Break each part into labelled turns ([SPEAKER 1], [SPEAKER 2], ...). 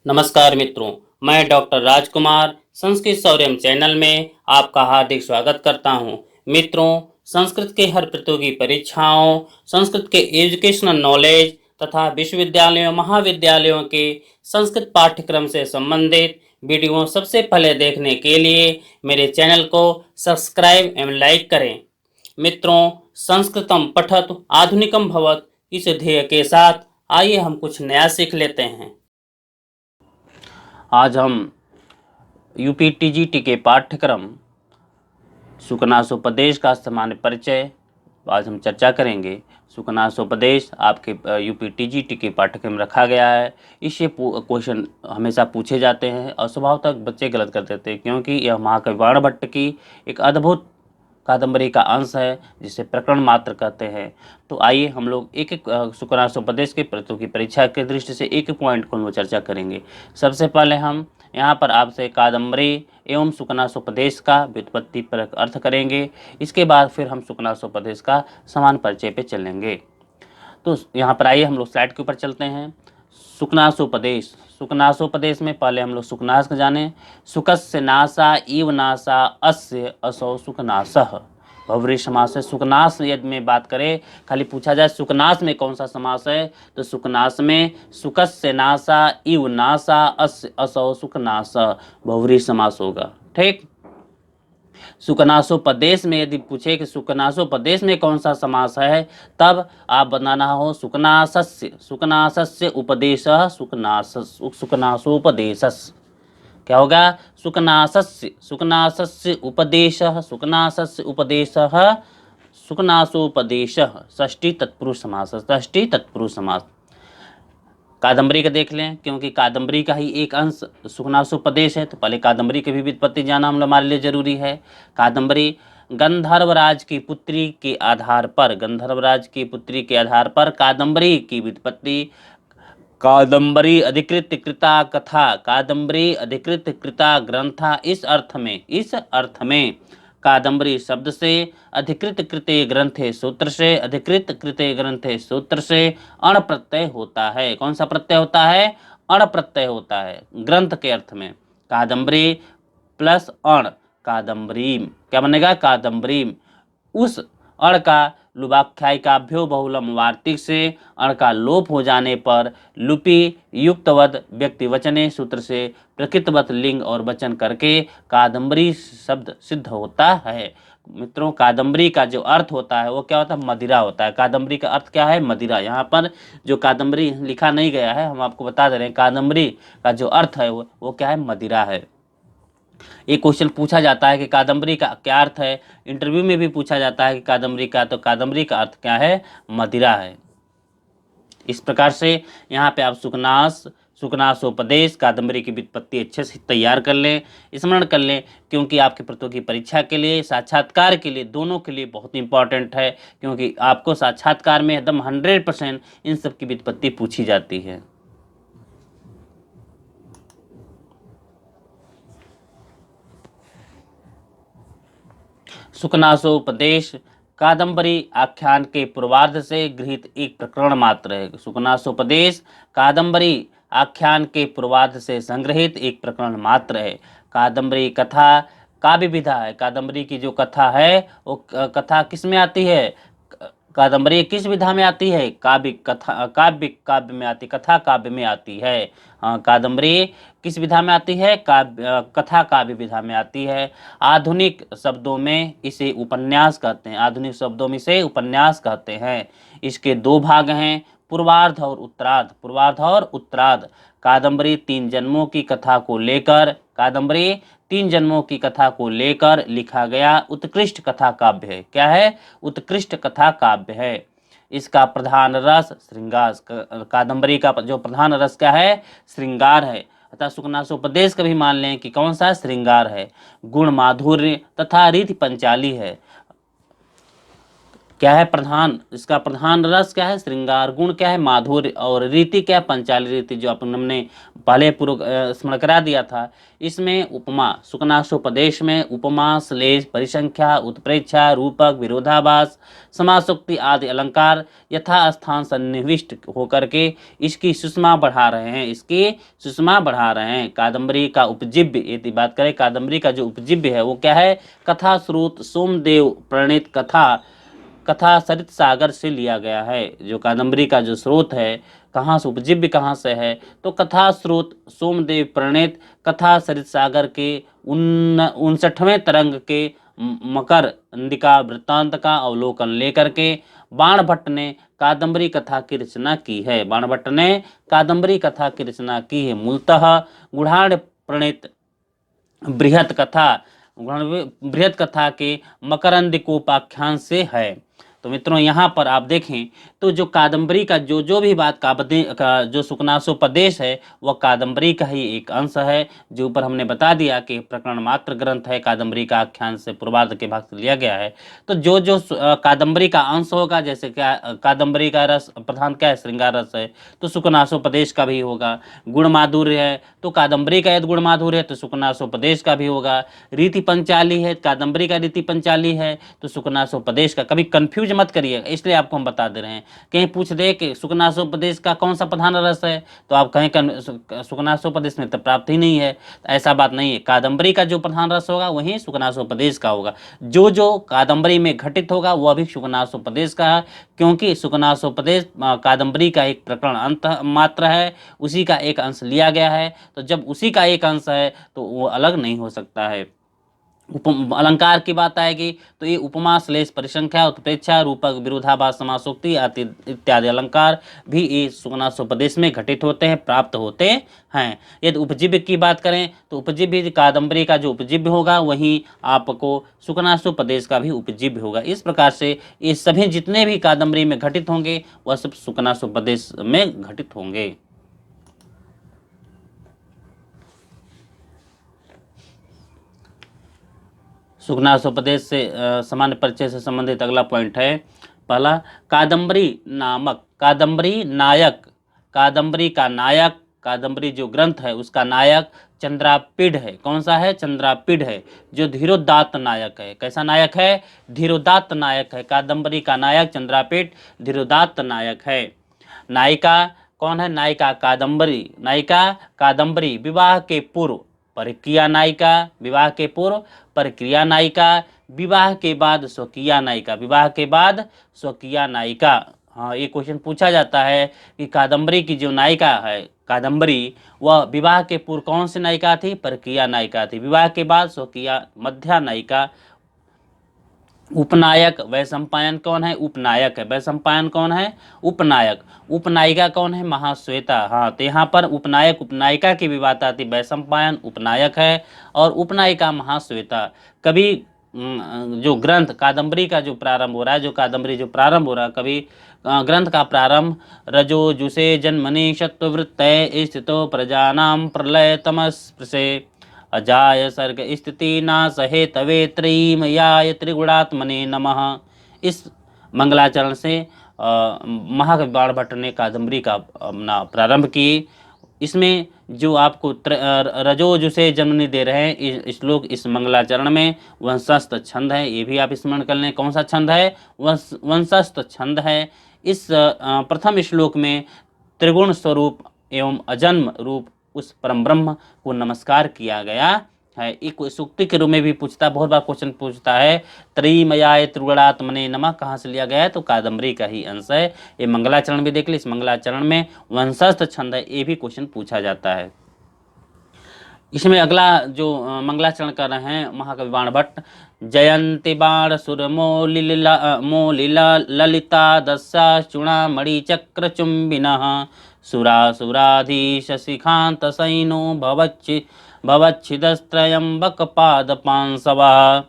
[SPEAKER 1] नमस्कार मित्रों, मैं डॉक्टर राजकुमार संस्कृत शौर्यम चैनल में आपका हार्दिक स्वागत करता हूं। मित्रों, संस्कृत के हर प्रतियोगी परीक्षाओं, संस्कृत के एजुकेशनल नॉलेज तथा विश्वविद्यालयों महाविद्यालयों के संस्कृत पाठ्यक्रम से संबंधित वीडियो सबसे पहले देखने के लिए मेरे चैनल को सब्सक्राइब एवं लाइक करें। मित्रों, संस्कृतम पठत आधुनिकम भवत इस ध्येय के साथ आइए हम कुछ नया सीख लेते हैं। आज हम यूपीटीजीटी के पाठ्यक्रम सुकनासोपदेश का सामान्य परिचय आज हम चर्चा करेंगे। सुकनासोपदेश आपके यूपीटीजीटी के पाठ्यक्रम में रखा गया है। इससे क्वेश्चन हमेशा पूछे जाते हैं और स्वभावतः बच्चे गलत कर देते हैं, क्योंकि यह महाकवि बाणभट्ट की एक अद्भुत कादम्बरी का अंश है जिसे प्रकरण मात्र कहते हैं। तो आइए हम लोग एक एक सुकनासोपदेश के प्रतियों की परीक्षा के दृष्टि से एक एक पॉइंट को हम चर्चा करेंगे। सबसे पहले हम यहाँ पर आपसे कादम्बरी एवं सुकनासोपदेश का व्युत्पत्ति परक अर्थ करेंगे। इसके बाद फिर हम सुकनासोपदेश का समान परिचय पे चलेंगे। तो यहाँ पर आइए हम लोग स्लाइड के ऊपर चलते हैं। सुकनासोपदेश, सुकनासोपदेश में पहले हम लोग सुकनास को जाने। सुकस्य नासा इव नासा अस्य असौ सुकनासः। बहुव्रीहि समास है। सुकनास यदि में बात करें, खाली पूछा जाए सुकनास में कौन सा समास है, तो सुकनास में सुकस्य नासा इव नासा अस्य असौ सुकनासः बहुव्रीहि समास होगा। ठीक। सुकनासोपदेश में यदि पूछे कि सुकनासोपदेश में कौन सा समास है, तब आप बनाना हो सुकनासस्य, सुकनासस्य उपदेशः सुकनासोपदेशः। क्या होगा? सुकनासस्य, सुकनासस्य उपदेशः, सुकनासस्य उपदेशः सुकनासोपदेशः। षष्ठी तत्पुरुष समास, षष्ठी तत्पुरुष समास। कादम्बरी का देख लें, क्योंकि कादम्बरी का ही एक अंश सुकनासोपदेश है, तो पहले कादम्बरी की भी व्युत्पत्ति जानना हमारे लिए जरूरी है। कादम्बरी गंधर्वराज की पुत्री के आधार पर, गंधर्वराज की पुत्री के आधार पर कादम्बरी की व्युत्पत्ति। कादम्बरी अधिकृत कृता कथा, कादम्बरी अधिकृत कृता ग्रंथा। इस अर्थ में कादम्बरी शब्द से, अधिकृत कृते ग्रंथे सूत्र से, अधिकृत कृते ग्रंथे सूत्र से अण प्रत्यय होता है। कौन सा प्रत्यय होता है? अण प्रत्यय होता है ग्रंथ के अर्थ में। कादम्बरी प्लस अण, कादम्बरीम। क्या बनेगा? कादम्बरीम। उस अण का लुभाख्यायिकाभ्यो बहुलम वार्तिक से अण का लोप हो जाने पर लुपी युक्तवद व्यक्ति वचने सूत्र से प्रकृतवत लिंग और वचन करके कादम्बरी शब्द सिद्ध होता है। मित्रों, कादम्बरी का जो अर्थ होता है वो क्या होता है? मदिरा होता है। कादम्बरी का अर्थ क्या है? मदिरा। यहाँ पर जो कादम्बरी लिखा नहीं गया है, हम आपको बता दे रहे हैं। कादम्बरी का जो अर्थ है वो क्या है? मदिरा है। एक क्वेश्चन पूछा जाता है कि कादम्बरी का क्या अर्थ है, इंटरव्यू में भी पूछा जाता है कि कादम्बरी का, तो कादम्बरी का अर्थ क्या है? मदिरा है। इस प्रकार से यहाँ पे आप सुकनासोपदेश कादम्बरी की व्युत्पत्ति अच्छे से तैयार कर लें, स्मरण कर लें, क्योंकि आपके प्रतियोगी परीक्षा के लिए, साक्षात्कार के लिए, दोनों के लिए बहुत इंपॉर्टेंट है, क्योंकि आपको साक्षात्कार में एकदम 100% इन सब की व्युत्पत्ति पूछी जाती है। सुकनासोपदेश कादम्बरी आख्यान के पूर्वार्ध से गृहीत एक प्रकरण मात्र है। सुकनासोपदेश कादम्बरी आख्यान के पूर्वार्ध से संग्रहित एक प्रकरण मात्र है। कादम्बरी कथा काव्य विधा है। कादम्बरी की जो कथा है वो कथा किस में आती है? कादम्बरी किस विधा में आती है? काव्य में आती, कथा काव्य में आती है। कादम्बरी किस विधा में आती है? कथा काव्य विधा में आती है। आधुनिक शब्दों में इसे उपन्यास कहते हैं। आधुनिक शब्दों में इसे उपन्यास कहते हैं। इसके दो भाग हैं, पूर्वार्ध और उत्तरार्ध। पूर्वार्ध और उत्तरार्ध। कादम्बरी तीन जन्मों की कथा को लेकर, कादम्बरी तीन जन्मों की कथा को लेकर लिखा गया उत्कृष्ट कथा काव्य है। क्या है? उत्कृष्ट कथा काव्य है। इसका प्रधान रस श्रृंगार, कादम्बरी का जो प्रधान रस क्या है? श्रृंगार है। अतः सुकनासोपदेश का भी मान लें कि कौन सा? श्रृंगार है। गुण माधुर्य तथा रीति पंचाली है। क्या है प्रधान, इसका प्रधान रस क्या है, श्रृंगार। गुण क्या है, माधुर्य। और रीति क्या है, पंचाली रीति, जो अपन हमने पहले पूर्व स्मरण करा दिया था। इसमें उपमा, सुकनासोपदेश में उपमा, श्लेष, परिसंख्या, उत्प्रेक्षा, रूपक, विरोधाभास, समासोक्ति आदि अलंकार यथास्थान सन्निविष्ट होकर के इसकी सुषमा बढ़ा रहे हैं, इसकी सुषमा बढ़ा रहे हैं। कादम्बरी का उपजीव्य यदि बात करें, कादम्बरी का जो उपजीव्य है वो क्या है, कथा स्रोत सोमदेव प्रणीत कथा सरित सागर से लिया गया है। जो कादम्बरी का जो स्रोत है, कहाँ से उपजीव्य कहाँ से है, तो कथा स्रोत सोमदेव प्रणीत कथा सरित सागर के 59वें तरंग के मकर अंदिका वृत्तांत का अवलोकन लेकर के बाण भट्ट ने कादम्बरी कथा की रचना की है। बाण भट्ट ने कादम्बरी कथा की रचना की है। मूलतः गुढ़ाण प्रणीत बृहत कथा के मकरंदिकोपाख्यान से है। तो मित्रों यहाँ पर आप देखें तो जो कादम्बरी का जो भी बात का जो सुकनासोपदेश है वह कादम्बरी का ही एक अंश है, जो ऊपर हमने बता दिया कि प्रकरण मात्र ग्रंथ है, कादम्बरी का आख्यान से पूर्वार्ध के भाग से लिया गया है। तो जो कादम्बरी का अंश होगा, जैसे क्या कादम्बरी का रस प्रधान क्या है, श्रृंगार रस है, तो सुकनासोपदेश का भी होगा। गुण माधुर्य है तो कादम्बरी का यदि गुण माधुर्य है तो सुकनासोपदेश का भी होगा। रीति पंचाली है, कादम्बरी का रीति पंचाली है तो सुकनासोपदेश का। कभी कंफ्यूज मत करिएगा, इसलिए आपको हम बता दे रहे हैं। कहीं पूछ दे कि सुकनासोपदेश का कौन सा प्रधान रस है, तो आप कहें सुकनासोपदेश में तो प्राप्त ही नहीं है, तो ऐसा बात नहीं है। कादम्बरी का जो प्रधान रस होगा वही सुकनासोपदेश का होगा। जो कादम्बरी में घटित होगा वह भी सुकनासोपदेश का है, क्योंकि सुकनासोपदेश कादम्बरी का एक प्रकरण अंत मात्र है, उसी का एक अंश लिया गया है। तो जब उसी का एक अंश है तो वो अलग नहीं हो सकता है। अलंकार की बात आएगी तो ये उपमा, श्लेष, परिसंख्या, उत्प्रेक्षा, रूपक, विरोधाभास, समासोक्ति इत्यादि अलंकार भी इस सुकनासोपदेश में घटित होते हैं, प्राप्त होते हैं। यदि उपजीव्य की बात करें तो उपजीव्य कादम्बरी का जो उपजीव्य होगा वहीं आपको सुकनासोपदेश का भी उपजीव्य होगा। इस प्रकार से ये सभी जितने भी कादम्बरी में घटित होंगे वह सब सुकनासोपदेश में घटित होंगे। सुकनासोपदेश से सामान्य परिचय से संबंधित अगला पॉइंट है। पहला, कादम्बरी नायक, कादम्बरी का नायक, कादम्बरी जो ग्रंथ है उसका नायक चंद्रापीढ़ है। कौन सा है, चंद्रापीढ़ है, जो धीरोदात्त नायक है। कैसा नायक है, धीरोदात्त नायक है। कादम्बरी का नायक चंद्रापीढ़ धीरोदात्त नायक है। नायिका कौन है, नायिका कादम्बरी विवाह के पूर्व परक्रिया नायिका, विवाह के पूर्व परक्रिया नायिका, विवाह के बाद स्वकीय नायिका, विवाह के बाद स्वकीय नायिका। हाँ, ये क्वेश्चन पूछा जाता है कि कादम्बरी की जो नायिका है कादम्बरी, वह विवाह के पूर्व कौन सी नायिका थी, परक्रिया नायिका थी, विवाह के बाद स्वकीय मध्या नायिका। उपनायक वैशंपायन कौन है, उपनायक है। वैशंपायन कौन है, उपनायक। उपनायिका कौन है, महाश्वेता। हाँ, तो यहाँ पर उपनायक उपनायिका की भी बात आती। वैशंपायन उपनायक है और उपनायिका महाश्वेता। कभी जो ग्रंथ कादम्बरी का जो प्रारंभ हो रहा है, जो कादम्बरी जो प्रारंभ हो रहा है, कभी ग्रंथ का प्रारंभ रजो जुषे जन्मनि शत्रुवृत्तये स्थितो प्रजानां प्रलय तमस्पृशे अजाय सर्ग स्थिति नाश हेतवे त्रयीमयाय त्रिगुणात्मने नमः। इस मंगलाचरण से महाकवि बाण भट्ट ने कादम्बरी का अपना प्रारंभ किए। इसमें जो आपको रजोजुष से जन्मनि दे रहे हैं श्लोक इस मंगलाचरण में वंशस्थ छंद है, ये भी आप स्मरण कर लें। कौन सा छंद है, वंशस्थ छंद है। इस प्रथम श्लोक में त्रिगुण स्वरूप एवं अजन्म रूप उस परम ब्रह्म को नमस्कार किया गया है। एक सूक्ति के रूप में भी पूछता, बहुत बार क्वेश्चन पूछता है, त्रिमयाय त्रिगुणात्मने नमः कहाँ से लिया गया है, तो कादम्बरी का ही अंश है। ये मंगलाचरण भी देख ली, इस मंगलाचरण में वंशस्थ छंद है, ये भी क्वेश्चन पूछा जाता है। इसमें अगला जो मंगलाचरण कर रहे हैं महाकवि बाण भट्ट, जयंती बाण सुर मोलिला ललिता दस्या चूड़ामणि चक्र चुंबिनः सुरासुराधीश शिखांत सैनो भवच्छिदस्त्रयंबक पाद पांसवः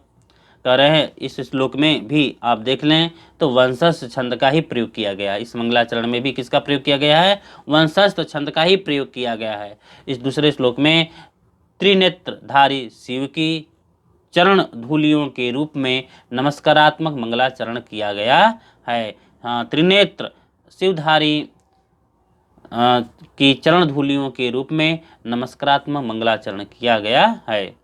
[SPEAKER 1] कर रहे हैं। इस श्लोक में भी आप देख लें तो वंशस्थ छंद का ही प्रयोग किया गया है। इस मंगलाचरण में भी किसका प्रयोग किया गया है, वंशस्थ छंद का ही प्रयोग किया गया है। इस दूसरे श्लोक में त्रिनेत्रधारी शिव की चरण धूलियों के रूप में नमस्कारात्मक मंगलाचरण किया गया है। त्रिनेत्र शिवधारी की चरण धूलियों के रूप में नमस्कारात्मक मंगलाचरण किया गया है।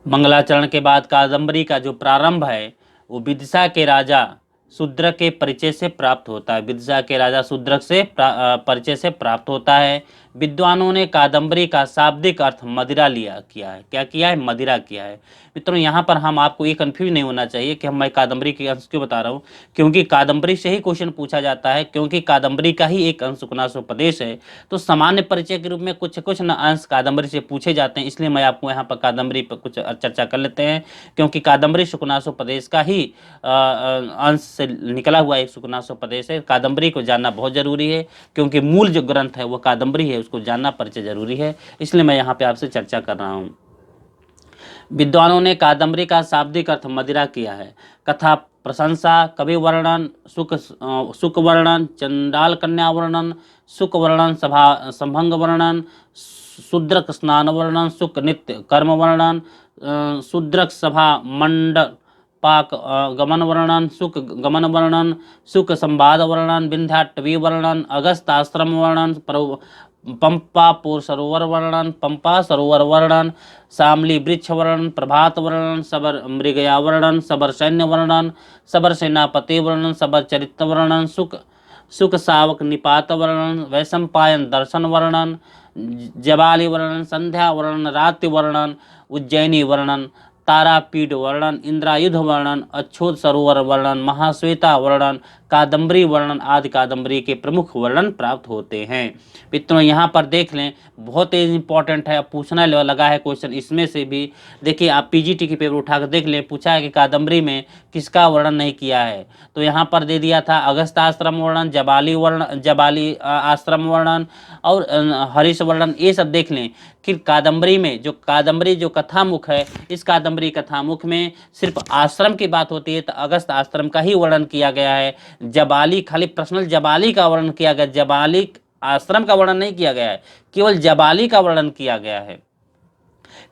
[SPEAKER 1] मंगलाचरण के बाद कादंबरी का जो प्रारंभ है वो विदिशा के राजा शूद्रक के परिचय से प्राप्त होता है। विदिशा के राजा शूद्रक से परिचय से प्राप्त होता है। विद्वानों ने कादंबरी का शाब्दिक अर्थ मदिरा किया है। क्या किया है? मदिरा किया है। मित्रों, यहाँ पर हम आपको ये कंफ्यूज नहीं होना चाहिए कि मैं कादंबरी के अंश क्यों बता रहा हूँ, क्योंकि कादंबरी से ही क्वेश्चन पूछा जाता है, क्योंकि कादंबरी का ही एक अंश उपन्यासोपदेश है। तो सामान्य परिचय के रूप में कुछ कुछ न अंश कादंबरी से पूछे जाते हैं, इसलिए मैं आपको यहाँ पर कादंबरी पर कुछ चर्चा कर लेते हैं, क्योंकि कादंबरी उपन्यासोपदेश का ही अंश से निकला हुआ एक उपन्यासोपदेश है। कादंबरी को जानना बहुत जरूरी है, क्योंकि मूल जो ग्रंथ है वो कादंबरी है, उसको जानना परिचय जरूरी है, इसलिए मैं यहाँ पे आपसे चर्चा कर रहा हूँ। विद्वानों ने कादंबरी का शाब्दिक अर्थ मदिरा किया है। कथा प्रशंसा, कवि वर्णन, सुख वर्णन, चंडाल कन्या वर्णन, सुख वर्णन, सभा संभंग वर्णन, शूद्रक स्नान वर्णन, सुख नित्य कर्म वर्णन, शूद्रक सभा मंडल पाक गमन वर्णन, सुख गमन वर्णन, सुख संवाद वर्णन, विंध्याटवी वर्णन, अगस्त आश्रम वर्णन, पंपापुर सरोवर वर्णन, पंपा सरोवर वर्णन, शामली वृक्ष वर्णन, प्रभात वर्णन, सबर मृगया वर्णन, सबर सैन्य वर्णन, सबर सेनापति वर्णन, सबर चरित्र वर्णन, सुख शावक निपात वर्णन, वैशंपायन दर्शन वर्णन, जबाली वर्णन, संध्या वर्णन, रात्रि वर्णन, उज्जैनी वर्णन, तारापीठ वर्णन, इंद्रायुध वर्णन, अच्छोद सरोवर वर्णन, महाश्वेता वर्णन, कादंबरी वर्णन आदि कादंबरी के प्रमुख वर्णन प्राप्त होते हैं। मित्रों, यहाँ पर देख लें, बहुत ही इंपॉर्टेंट है, पूछना लगा है क्वेश्चन इसमें से भी। देखिए, आप पीजीटी के पेपर उठाकर देख लें, पूछा है कि कादंबरी में किसका वर्णन नहीं किया है, तो यहाँ पर दे दिया था अगस्त आश्रम वर्णन, जबाली आश्रम वर्णन और हरीश वर्णन, ये सब देख लें। कि कादंबरी में जो कथामुख है, इस कादंबरी कथामुख में सिर्फ आश्रम की बात होती है तो अगस्त आश्रम का ही वर्णन किया गया है। जबाली, खाली पर्सनल जबाली का वर्णन किया गया, जबाली आश्रम का वर्णन नहीं किया गया है, केवल जबाली का वर्णन किया गया है,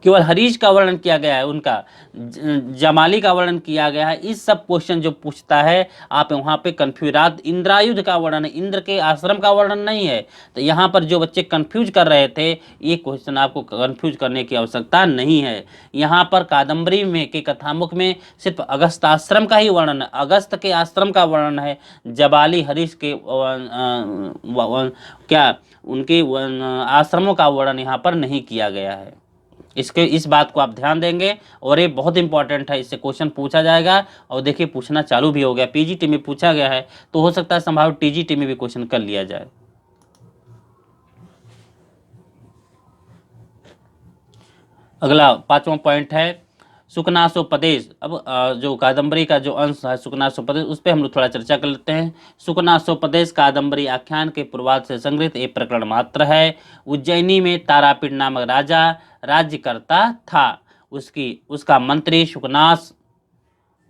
[SPEAKER 1] केवल हरीश का वर्णन किया गया है, उनका जमाली का वर्णन किया गया है। इस सब क्वेश्चन जो पूछता है आप वहाँ पे कंफ्यूज, इंद्रायुध का वर्णन है, इंद्र के आश्रम का वर्णन नहीं है। तो यहाँ पर जो बच्चे कंफ्यूज कर रहे थे, ये क्वेश्चन आपको कंफ्यूज करने की आवश्यकता नहीं है। यहाँ पर कादंबरी में के कथामुख में सिर्फ अगस्त आश्रम का ही वर्णन है, अगस्त के आश्रम का वर्णन है। जबाली हरीश के उनके आश्रमों का वर्णन यहाँ पर नहीं किया गया है। इस बात को आप ध्यान देंगे, और ये बहुत इंपॉर्टेंट है, इससे क्वेश्चन पूछा जाएगा। और देखिए, पूछना चालू भी हो गया, पीजीटी में पूछा गया है, तो हो सकता है संभावित टीजीटी में भी क्वेश्चन कर लिया जाए। अगला 5वां पॉइंट है सुकनासोपदेश। अब जो कादंबरी का जो अंश है सुकनासोपदेश, उस पर हम लोग थोड़ा चर्चा कर लेते हैं। सुकनासोपदेश कादंबरी आख्यान के पूर्वार्ध से संग्रहित एक प्रकरण मात्र है। उज्जैनी में तारापीठ नामक राजा राज्य करता था। उसका मंत्री शुकनास,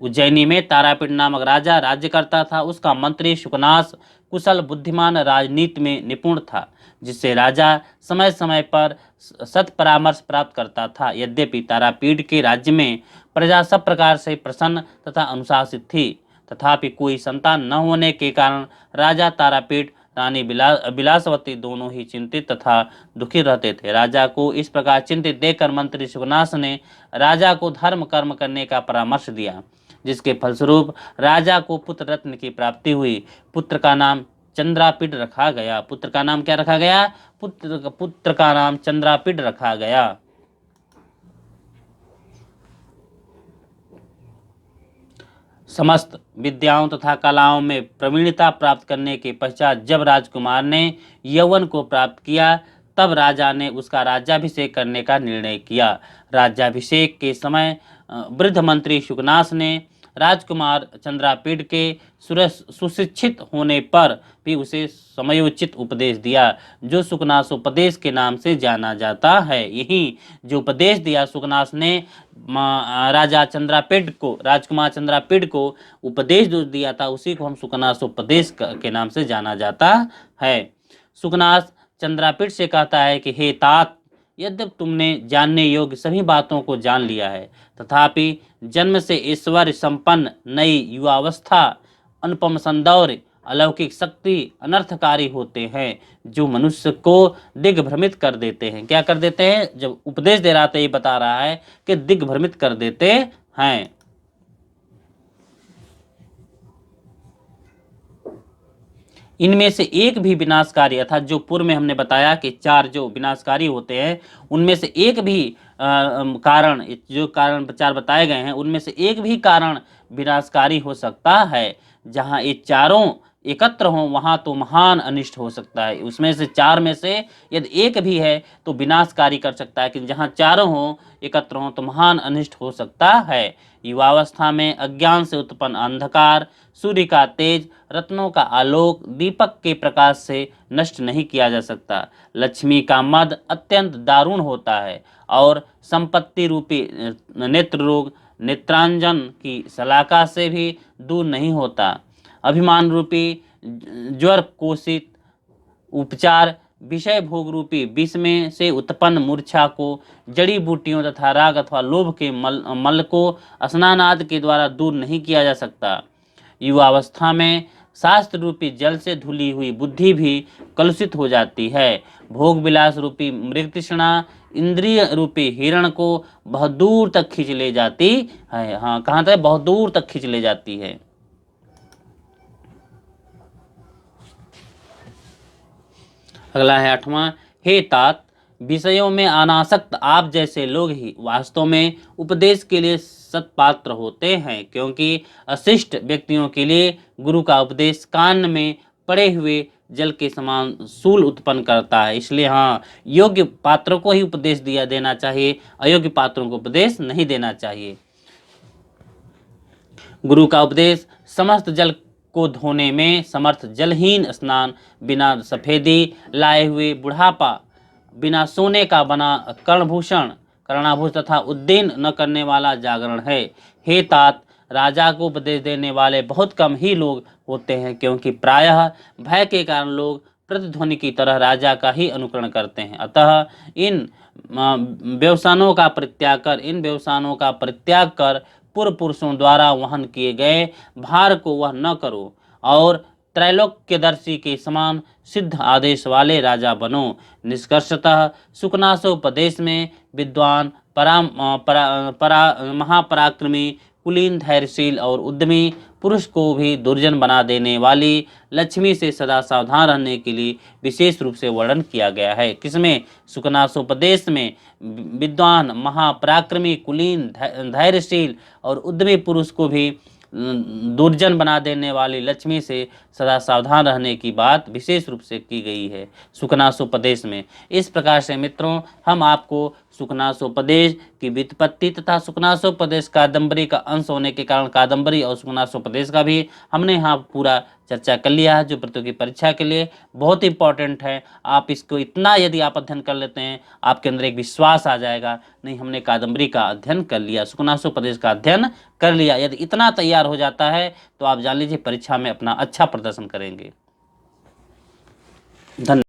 [SPEAKER 1] उज्जैनी में तारापीठ नामक राजा राज्य करता था। उसका मंत्री शुकनास कुशल बुद्धिमान राजनीति में निपुण था, जिससे राजा समय समय पर सत परामर्श प्राप्त करता था। यद्यपि तारापीठ के राज्य में प्रजा सब प्रकार से प्रसन्न तथा अनुशासित थी, तथापि कोई संतान न होने के कारण राजा तारापीठ रानी बिलासवती दोनों ही चिंतित तथा दुखी रहते थे। राजा को इस प्रकार चिंतित देखकर मंत्री शुकनास ने राजा को धर्म कर्म करने का परामर्श दिया, जिसके फलस्वरूप राजा को पुत्र रत्न की प्राप्ति हुई। पुत्र का नाम चंद्रापीठ रखा गया। पुत्र का नाम क्या रखा गया? पुत्र का नाम चंद्रापीठ रखा गया। समस्त विद्याओं तथा कलाओं में प्रवीणता प्राप्त करने के पश्चात जब राजकुमार ने यौवन को प्राप्त किया, तब राजा ने उसका राज्याभिषेक करने का निर्णय किया। राज्याभिषेक के समय वृद्ध मंत्री शुकनास ने राजकुमार चंद्रापीठ के सुशिक्षित होने पर भी उसे समयोचित उपदेश दिया, जो सुकनासोपदेश के नाम से जाना जाता है। यही जो उपदेश दिया सुकनास ने राजकुमार चंद्रापीठ को उपदेश जो दिया था, उसी को हम सुकनासोपदेश के नाम से जाना जाता है। सुकनास चंद्रापीठ से कहता है कि हे तात, यद्यपि तुमने जानने योग्य सभी बातों को जान लिया है, तथापि जन्म से ऐश्वर्य संपन्न नई युवावस्था, अनुपम सौंदर्य, अलौकिक शक्ति अनर्थकारी होते हैं, जो मनुष्य को दिग्भ्रमित कर देते हैं। क्या कर देते हैं? जब उपदेश दे रहा था ये बता रहा है कि दिग्भ्रमित कर देते हैं। इनमें से एक भी विनाशकारी, अर्थात जो पूर्व में हमने बताया कि 4 जो विनाशकारी होते हैं, उनमें से एक भी कारण, जो कारण 4 बताए गए हैं, उनमें से एक भी कारण विनाशकारी हो सकता है। जहाँ ये चारों एकत्र हों वहाँ तो महान अनिष्ट हो सकता है। उसमें से 4 में से यदि एक भी है तो विनाशकारी कर सकता है, कि जहाँ चारों हों एकत्र हों तो महान अनिष्ट हो सकता है। युवावस्था में अज्ञान से उत्पन्न अंधकार सूर्य का तेज, रत्नों का आलोक, दीपक के प्रकाश से नष्ट नहीं किया जा सकता। लक्ष्मी का मद अत्यंत दारुण होता है और संपत्ति रूपी नेत्र रोग नेत्रांजन की शलाका से भी दूर नहीं होता। अभिमान रूपी ज्वर कोशित उपचार विषय भोग रूपी विष में से उत्पन्न मूर्छा को जड़ी बूटियों तथा राग अथवा लोभ के मल को स्नान आदि के द्वारा दूर नहीं किया जा सकता। युवावस्था में शास्त्र रूपी जल से धुली हुई बुद्धि भी कलुषित हो जाती है। भोग विलास रूपी मृग तृष्णा इंद्रिय रूपी हिरण को बहुत दूर तक खींच ले जाती है। हाँ, कहाँ तक? बहुत दूर तक खींच ले जाती है। अगला है 8वां, हे तात, विषयों में अनासक्त आप जैसे लोग ही वास्तव में उपदेश के लिए सत्पात्र होते हैं, क्योंकि अशिष्ट व्यक्तियों के लिए गुरु का उपदेश कान में पड़े हुए जल के समान शूल उत्पन्न करता है। इसलिए हाँ, योग्य पात्रों को ही उपदेश देना चाहिए, अयोग्य पात्रों को उपदेश नहीं देना चाहिए। गुरु का उपदेश समस्त जल को धोने में समर्थ जलहीन स्नान, बिना सफेदी लाए हुए बुढ़ापा, बिना सोने का बना कर्णभूषण कर्णाभूषण तथा उद्दीन न करने वाला जागरण है। हे तात, राजा को उपदेश देने वाले बहुत कम ही लोग होते हैं, क्योंकि प्रायः भय के कारण लोग प्रतिध्वनि की तरह राजा का ही अनुकरण करते हैं। अतः इन व्यवसानों का परित्याग कर पूर्व पुरुषों द्वारा वहन किए गए भार को वह न करो और त्रैलोक्यदर्शी के समान सिद्ध आदेश वाले राजा बनो। निष्कर्षतः सुकनासोपदेश में विद्वान महापराक्रमी कुलीन धैर्यशील और उद्यमी पुरुष को भी दुर्जन बना देने वाली लक्ष्मी से सदा सावधान रहने के लिए विशेष रूप से वर्णन किया गया है। किसमें? सुकनासोपदेश में विद्वान महापराक्रमी कुलीन धैर्यशील और उद्यमी पुरुष को भी दुर्जन बना देने वाली लक्ष्मी से सदा सावधान रहने की बात विशेष रूप से की गई है सुकनासोपदेश में। इस प्रकार से मित्रों, हम आपको सुकनासोपदेश की व्युत्पत्ति तथा सुकनासोपदेश कादंबरी का अंश होने के कारण कादंबरी और सुकनासोपदेश का भी हमने यहाँ पूरा चर्चा कर लिया है, जो प्रतियोगी परीक्षा के लिए बहुत इंपॉर्टेंट है। आप इसको इतना यदि आप अध्ययन कर लेते हैं, आपके अंदर एक विश्वास आ जाएगा, नहीं हमने कादंबरी का अध्ययन कर लिया, सुकनासोपदेश का अध्ययन कर लिया। यदि इतना तैयार हो जाता है तो आप जान लीजिए परीक्षा में अपना अच्छा प्रदर्शन करेंगे। धन्यवाद।